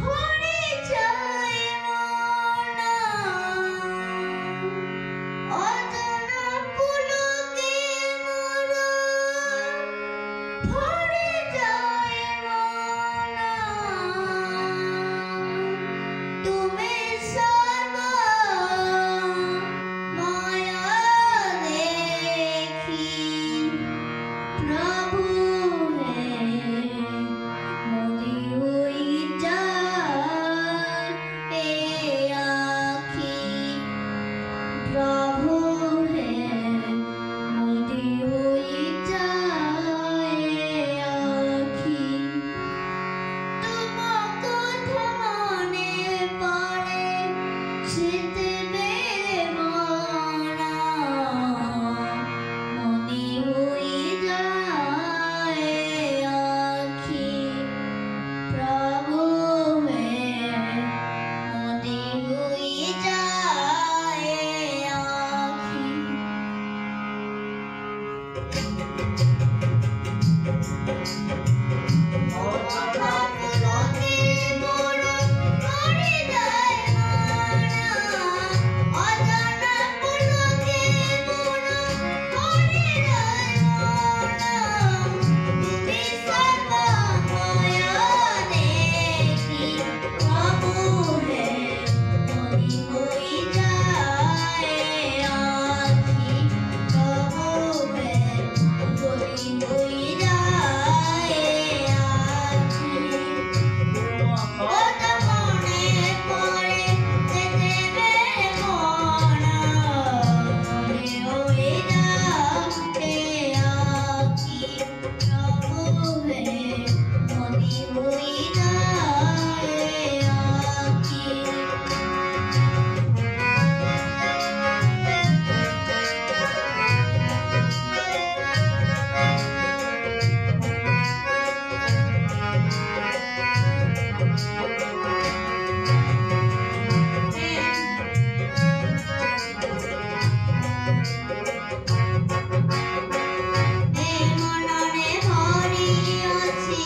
ভরে যায় মনা অজানা পুলকে মোরা ভরে যায় মনা তুমি সর্বা মায়া দেখি प्रभु है मोदी हुई जाए आखी प्रभु है मोदी हुई जाए आखी तुमको थमाने पड़े शीत मेरे माना मोदी हुई जाए आखी प्रभु है मोदी हुई जाए आखी অজানা পুলকে মোরা ভরে যায় মনা অজানা পুলকে মোরা ভরে যায় মনা তুমি সর্বা মায়া দেখি প্রভু হে মোদি হই যায় আখি প্রভু হে মোদি হই যায় আখি ওটা মনে পড়ে যেতে রে মনা মনে হই যায় আখি প্রভু হে মোদি হই যায় আখি মননে ভরি আছে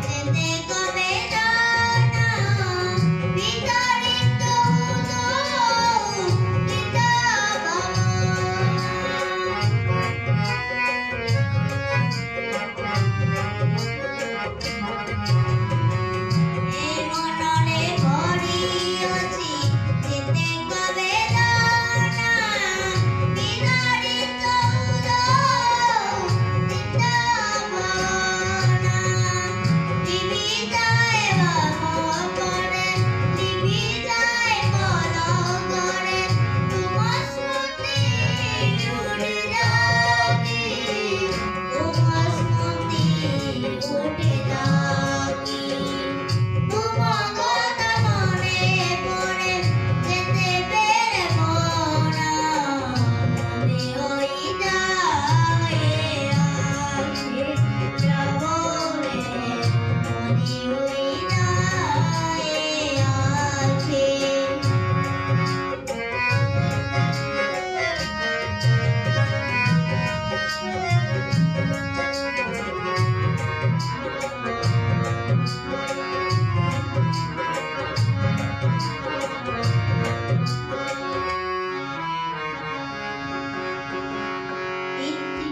যেতে কবে জানা বিতাড়িত পিতা মননে ভরি আছে যেতে কবে জানা বিতাড়িত পিতা ভাবনা দিবি যায় বাবা করে দিবি যায় বড় করে তোমার স্মৃতি উড়ে যাবি তোমার স্মৃতি উঠে যাবি তোমার কথা মনে পড়ে যেতে পেরে মনা মনে হই যায় আখি প্রভু হে মনে হই যায় আখি ইতি